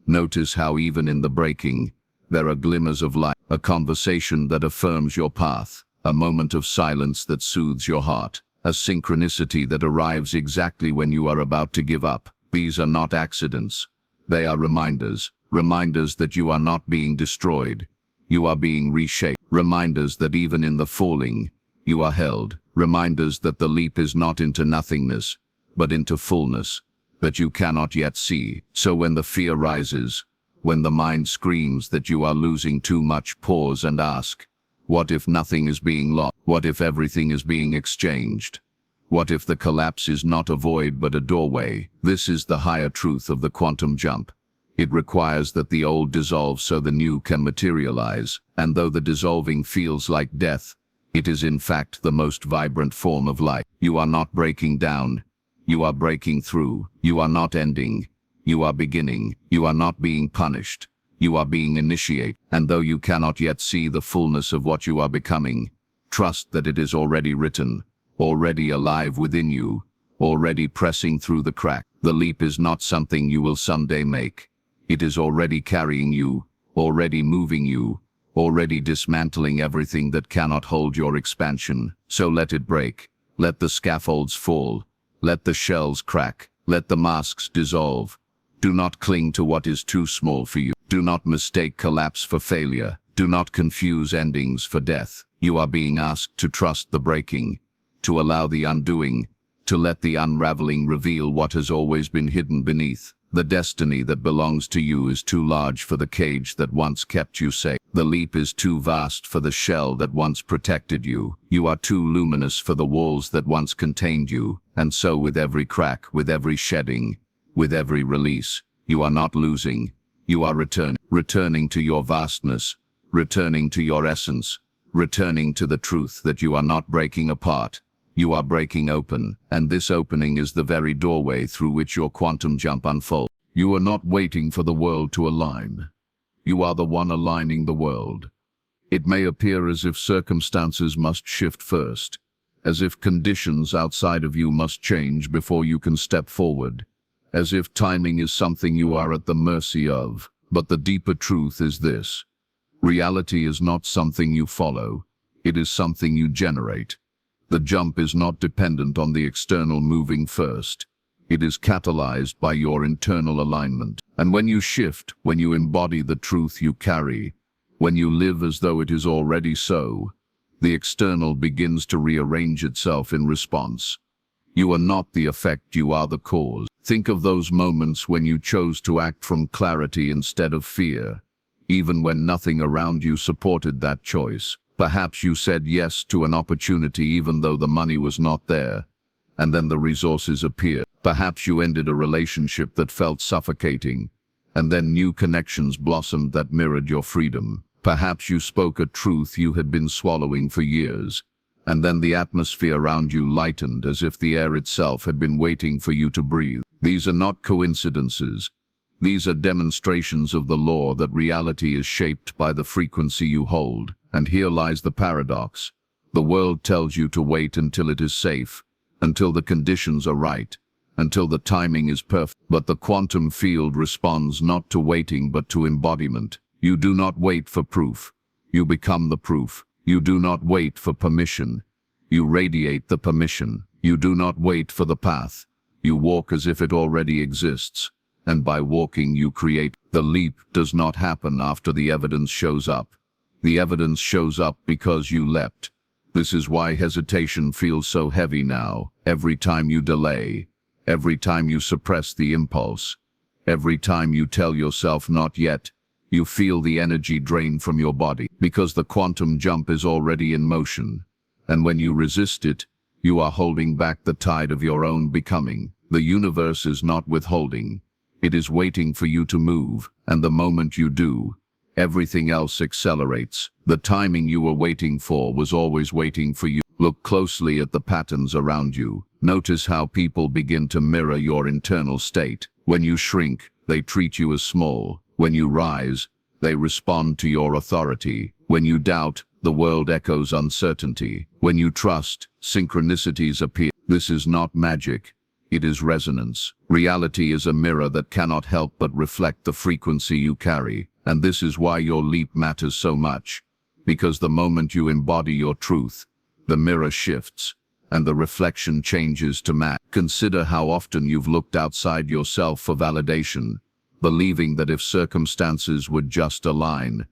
Notice how even in the breaking, there are glimmers of light, a conversation that affirms your path, a moment of silence that soothes your heart, a synchronicity that arrives exactly when you are about to give up. These are not accidents. They are reminders, reminders that you are not being destroyed. You are being reshaped, reminders that even in the falling, you are held, reminders that the leap is not into nothingness, but into fullness, that you cannot yet see. So when the fear rises, when the mind screams that you are losing too much, pause and ask, what if nothing is being lost? What if everything is being exchanged? What if the collapse is not a void but a doorway? This is the higher truth of the quantum jump. It requires that the old dissolve so the new can materialize, and though the dissolving feels like death, it is in fact the most vibrant form of life. You are not breaking down, you are breaking through. You are not ending, you are beginning. You are not being punished, you are being initiated. And though you cannot yet see the fullness of what you are becoming, trust that it is already written, already alive within you, already pressing through the crack. The leap is not something you will someday make. It is already carrying you, already moving you, already dismantling everything that cannot hold your expansion. So let it break, let the scaffolds fall, let the shells crack, let the masks dissolve. Do not cling to what is too small for you. Do not mistake collapse for failure. Do not confuse endings for death. You are being asked to trust the breaking, to allow the undoing, to let the unraveling reveal what has always been hidden beneath. The destiny that belongs to you is too large for the cage that once kept you safe. The leap is too vast for the shell that once protected you. You are too luminous for the walls that once contained you. And so with every crack, with every shedding, with every release, you are not losing. You are returning to your vastness, returning to your essence, returning to the truth that you are not breaking apart. You are breaking open, and this opening is the very doorway through which your quantum jump unfolds. You are not waiting for the world to align. You are the one aligning the world. It may appear as if circumstances must shift first, as if conditions outside of you must change before you can step forward, as if timing is something you are at the mercy of. But the deeper truth is this: reality is not something you follow, it is something you generate. The jump is not dependent on the external moving first. It is catalyzed by your internal alignment. And when you shift, when you embody the truth you carry, when you live as though it is already so, the external begins to rearrange itself in response. You are not the effect, you are the cause. Think of those moments when you chose to act from clarity instead of fear, even when nothing around you supported that choice. Perhaps you said yes to an opportunity even though the money was not there, and then the resources appeared. Perhaps you ended a relationship that felt suffocating, and then new connections blossomed that mirrored your freedom. Perhaps you spoke a truth you had been swallowing for years, and then the atmosphere around you lightened as if the air itself had been waiting for you to breathe. These are not coincidences. These are demonstrations of the law that reality is shaped by the frequency you hold. And here lies the paradox. The world tells you to wait until it is safe, until the conditions are right, until the timing is perfect. But the quantum field responds not to waiting but to embodiment. You do not wait for proof. You become the proof. You do not wait for permission. You radiate the permission. You do not wait for the path. You walk as if it already exists. And by walking you create. The leap does not happen after the evidence shows up. The evidence shows up because you leapt. This is why hesitation feels so heavy now. Every time you delay, every time you suppress the impulse, every time you tell yourself not yet, you feel the energy drain from your body, because the quantum jump is already in motion. And when you resist it, you are holding back the tide of your own becoming. The universe is not withholding. It is waiting for you to move, and the moment you do, everything else accelerates. The timing you were waiting for was always waiting for you. Look closely at the patterns around you. Notice how people begin to mirror your internal state. When you shrink, they treat you as small. When you rise, they respond to your authority. When you doubt, the world echoes uncertainty. When you trust, synchronicities appear. This is not magic. It is resonance. Reality is a mirror that cannot help but reflect the frequency you carry. And this is why your leap matters so much. Because the moment you embody your truth, the mirror shifts, and the reflection changes to match. Consider how often you've looked outside yourself for validation, believing that if circumstances would just align,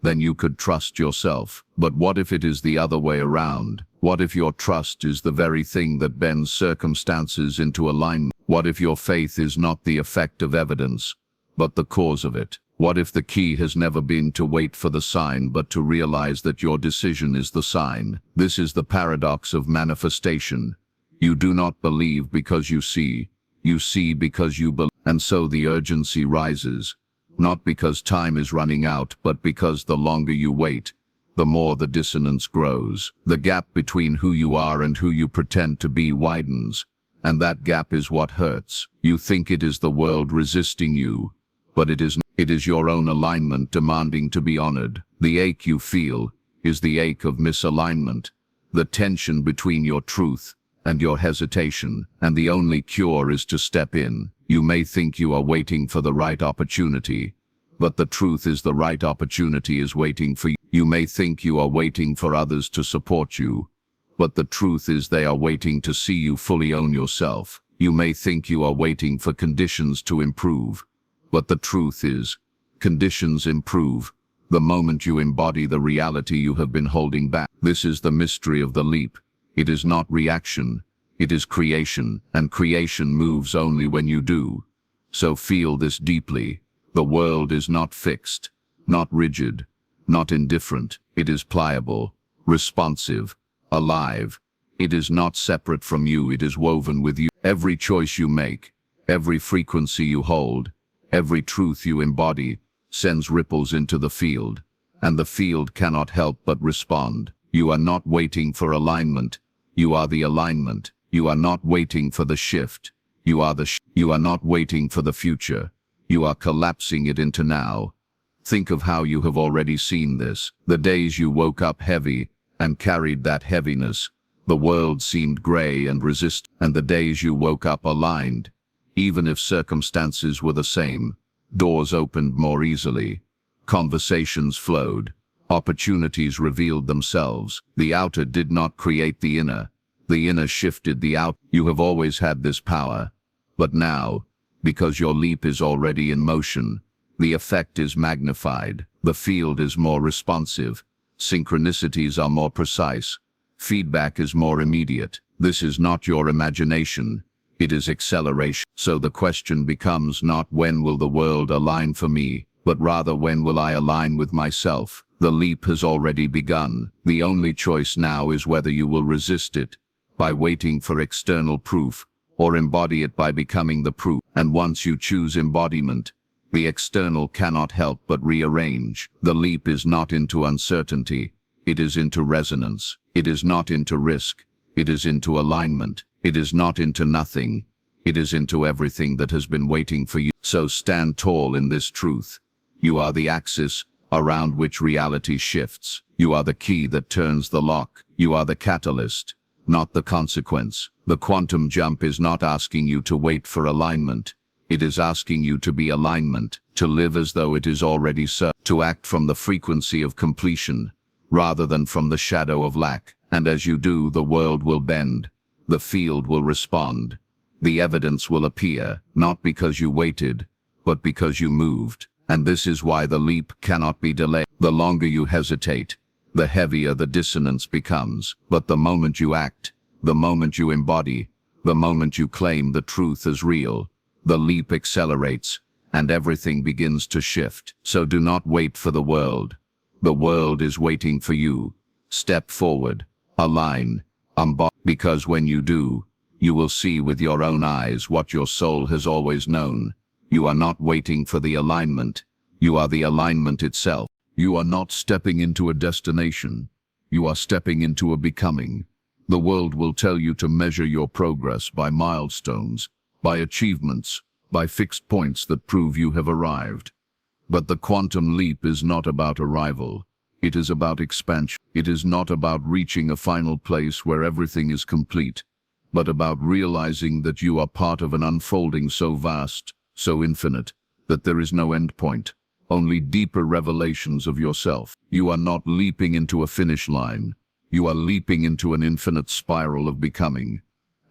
then you could trust yourself. But what if it is the other way around? What if your trust is the very thing that bends circumstances into alignment? What if your faith is not the effect of evidence, but the cause of it? What if the key has never been to wait for the sign, but to realize that your decision is the sign? This is the paradox of manifestation. You do not believe because you see because you believe. And so the urgency rises, not because time is running out, but because the longer you wait, the more the dissonance grows. The gap between who you are and who you pretend to be widens, and that gap is what hurts. You think it is the world resisting you, but it is not. It is your own alignment demanding to be honored. The ache you feel is the ache of misalignment, the tension between your truth and your hesitation, and the only cure is to step in. You may think you are waiting for the right opportunity, but the truth is the right opportunity is waiting for you. You may think you are waiting for others to support you, but the truth is they are waiting to see you fully own yourself. You may think you are waiting for conditions to improve, but the truth is, conditions improve the moment you embody the reality you have been holding back. This is the mystery of the leap. It is not reaction, it is creation, and creation moves only when you do. So feel this deeply. The world is not fixed, not rigid, not indifferent. It is pliable, responsive, alive. It is not separate from you, it is woven with you. Every choice you make, every frequency you hold, every truth you embody sends ripples into the field, and the field cannot help but respond. You are not waiting for alignment. You are the alignment. You are not waiting for the shift. You are the You are not waiting for the future. You are collapsing it into now. Think of how you have already seen this. The days you woke up heavy and carried that heaviness, the world seemed gray and and the days you woke up aligned, even if circumstances were the same, doors opened more easily, conversations flowed, opportunities revealed themselves. The outer did not create the inner shifted the out. You have always had this power, but now, because your leap is already in motion, the effect is magnified, the field is more responsive, synchronicities are more precise, feedback is more immediate. This is not your imagination. It is acceleration. So the question becomes not when will the world align for me, but rather when will I align with myself. The leap has already begun. The only choice now is whether you will resist it by waiting for external proof, or embody it by becoming the proof. And once you choose embodiment, the external cannot help but rearrange. The leap is not into uncertainty. It is into resonance. It is not into risk. It is into alignment. It is not into nothing. It is into everything that has been waiting for you. So stand tall in this truth. You are the axis around which reality shifts. You are the key that turns the lock. You are the catalyst, not the consequence. The quantum jump is not asking you to wait for alignment. It is asking you to be alignment, to live as though it is already so, to act from the frequency of completion, rather than from the shadow of lack. And as you do, the world will bend. The field will respond. The evidence will appear, not because you waited, but because you moved. And this is why the leap cannot be delayed. The longer you hesitate, the heavier the dissonance becomes. But the moment you act, the moment you embody, the moment you claim the truth as real, the leap accelerates, and everything begins to shift. So do not wait for the world. The world is waiting for you. Step forward, align, because when you do, you will see with your own eyes what your soul has always known. You are not waiting for the alignment. You are the alignment itself. You are not stepping into a destination. You are stepping into a becoming. The world will tell you to measure your progress by milestones, by achievements, by fixed points that prove you have arrived. But the quantum leap is not about arrival. It is about expansion. It is not about reaching a final place where everything is complete, but about realizing that you are part of an unfolding so vast, so infinite, that there is no end point, only deeper revelations of yourself. You are not leaping into a finish line. You are leaping into an infinite spiral of becoming.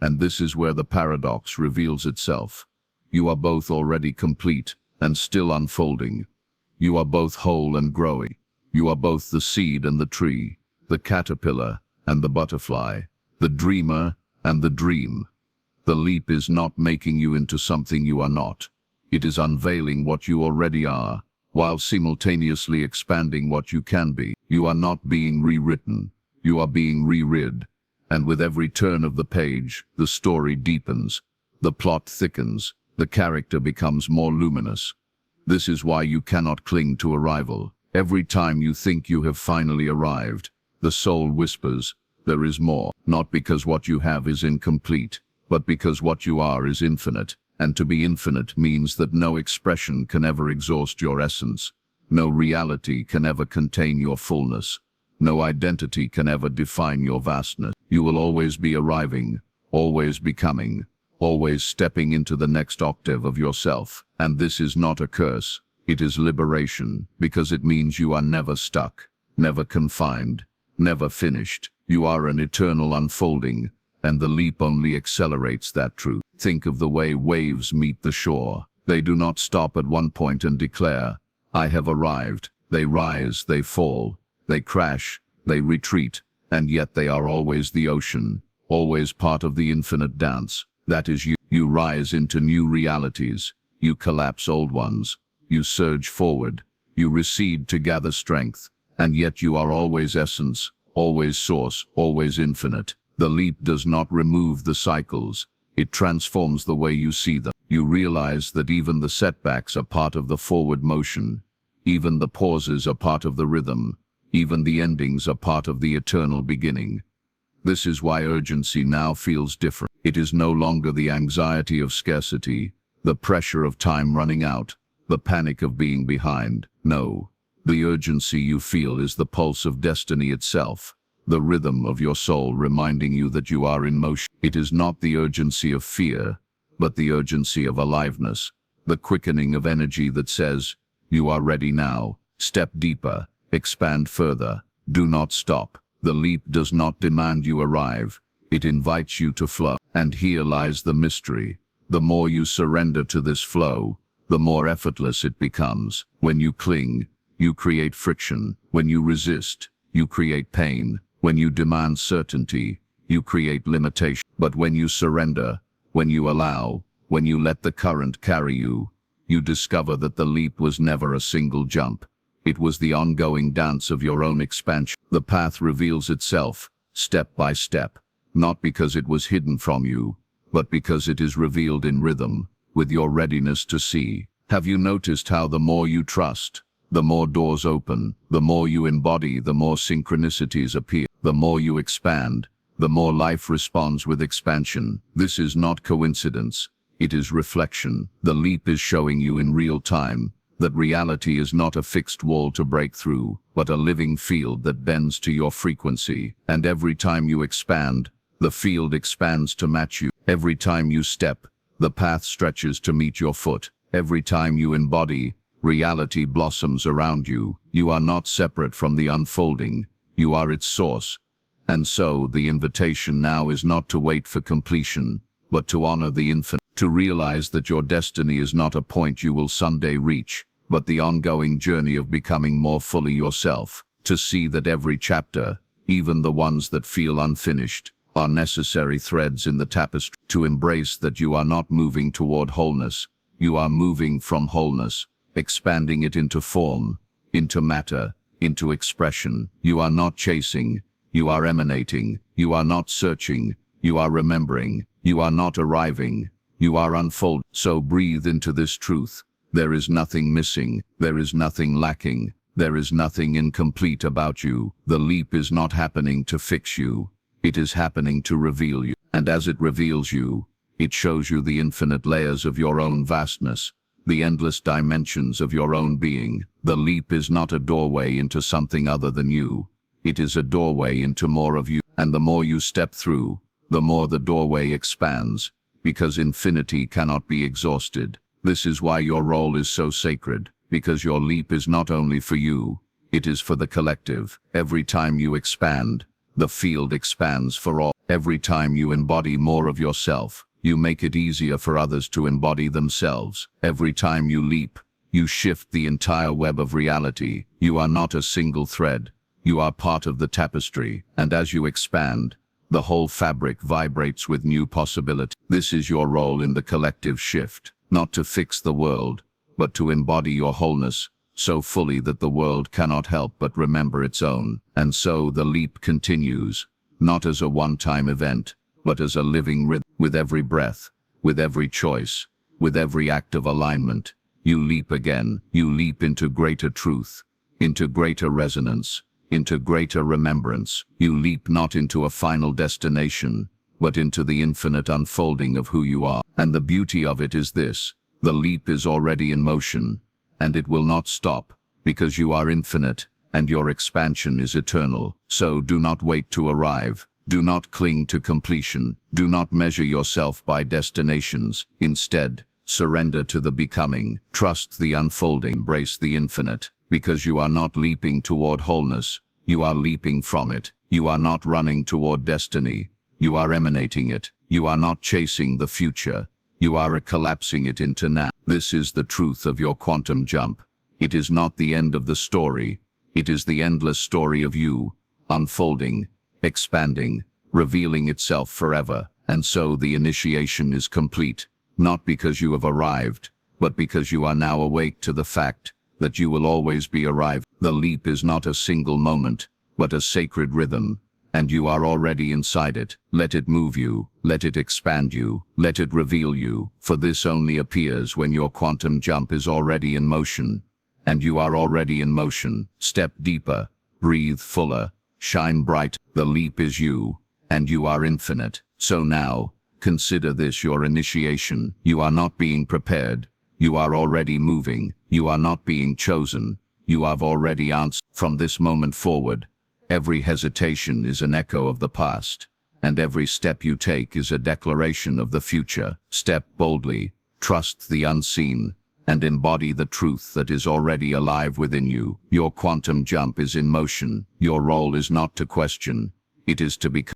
And this is where the paradox reveals itself. You are both already complete and still unfolding. You are both whole and growing. You are both the seed and the tree, the caterpillar and the butterfly, the dreamer and the dream. The leap is not making you into something you are not. It is unveiling what you already are, while simultaneously expanding what you can be. You are not being rewritten. You are being reread. And with every turn of the page, the story deepens, the plot thickens, the character becomes more luminous. This is why you cannot cling to arrival. Every time you think you have finally arrived, the soul whispers, there is more, not because what you have is incomplete, but because what you are is infinite. And to be infinite means that no expression can ever exhaust your essence. No reality can ever contain your fullness. No identity can ever define your vastness. You will always be arriving, always becoming, always stepping into the next octave of yourself. And this is not a curse. It is liberation, because it means you are never stuck, never confined, never finished. You are an eternal unfolding, and the leap only accelerates that truth. Think of the way waves meet the shore. They do not stop at one point and declare, I have arrived. They rise, they fall, they crash, they retreat, and yet they are always the ocean, always part of the infinite dance. That is you. You rise into new realities. You collapse old ones. You surge forward. You recede to gather strength. And yet you are always essence, always source, always infinite. The leap does not remove the cycles. It transforms the way you see them. You realize that even the setbacks are part of the forward motion. Even the pauses are part of the rhythm. Even the endings are part of the eternal beginning. This is why urgency now feels different. It is no longer the anxiety of scarcity, the pressure of time running out, the panic of being behind. No, the urgency you feel is the pulse of destiny itself, the rhythm of your soul reminding you that you are in motion. It is not the urgency of fear, but the urgency of aliveness, the quickening of energy that says, you are ready now, step deeper, expand further, do not stop. The leap does not demand you arrive, it invites you to flow. And here lies the mystery. The more you surrender to this flow, the more effortless it becomes. When you cling, you create friction. When you resist, you create pain. When you demand certainty, you create limitation. But when you surrender, when you allow, when you let the current carry you, you discover that the leap was never a single jump. It was the ongoing dance of your own expansion. The path reveals itself, step by step, not because it was hidden from you, but because it is revealed in rhythm, with your readiness to see. Have you noticed how the more you trust, the more doors open. The more you embody, the more synchronicities appear. The more you expand, the more life responds with expansion. This is not coincidence. It is reflection. The leap is showing you in real time that reality is not a fixed wall to break through, but a living field that bends to your frequency. And every time you expand, the field expands to match you. Every time you step, the path stretches to meet your foot. Every time you embody, reality blossoms around you. You are not separate from the unfolding. You are its source. And so, the invitation now is not to wait for completion, but to honor the infinite. To realize that your destiny is not a point you will someday reach, but the ongoing journey of becoming more fully yourself. To see that every chapter, even the ones that feel unfinished, are necessary threads in the tapestry. To embrace that you are not moving toward wholeness, you are moving from wholeness, expanding it into form, into matter, into expression. You are not chasing, you are emanating. You are not searching, you are remembering. You are not arriving, you are unfolding. So breathe into this truth. There is nothing missing, there is nothing lacking, there is nothing incomplete about you. The leap is not happening to fix you, it is happening to reveal you. And as it reveals you, it shows you the infinite layers of your own vastness, the endless dimensions of your own being. The leap is not a doorway into something other than you. It is a doorway into more of you. And the more you step through, the more the doorway expands, because infinity cannot be exhausted. This is why your role is so sacred, because your leap is not only for you, it is for the collective. Every time you expand, the field expands for all. Every time you embody more of yourself, you make it easier for others to embody themselves. Every time you leap, you shift the entire web of reality. You are not a single thread. You are part of the tapestry, and as you expand, the whole fabric vibrates with new possibility. This is your role in the collective shift, not to fix the world, but to embody your wholeness so fully that the world cannot help but remember its own. And so the leap continues, not as a one-time event, but as a living rhythm. With every breath, with every choice, with every act of alignment, you leap again. You leap into greater truth, into greater resonance, into greater remembrance. You leap not into a final destination, but into the infinite unfolding of who you are. And the beauty of it is this: the leap is already in motion, and it will not stop, because you are infinite, and your expansion is eternal. So do not wait to arrive. Do not cling to completion. Do not measure yourself by destinations. Instead, surrender to the becoming. Trust the unfolding. Embrace the infinite. Because you are not leaping toward wholeness, you are leaping from it. You are not running toward destiny, you are emanating it. You are not chasing the future, you are collapsing it into now. This is the truth of your quantum jump. It is not the end of the story, it is the endless story of you, unfolding, expanding, revealing itself forever. And so the initiation is complete, not because you have arrived, but because you are now awake to the fact that you will always be arrived. The leap is not a single moment, but a sacred rhythm, and you are already inside it. Let it move you, let it expand you, let it reveal you, for this only appears when your quantum jump is already in motion, and you are already in motion. Step deeper, breathe fuller, shine bright. The leap is you, and you are infinite. So now, consider this your initiation. You are not being prepared, you are already moving. You are not being chosen, you have already answered. From this moment forward, every hesitation is an echo of the past, and every step you take is a declaration of the future. Step boldly, trust the unseen, and embody the truth that is already alive within you. Your quantum jump is in motion. Your role is not to question, it is to become.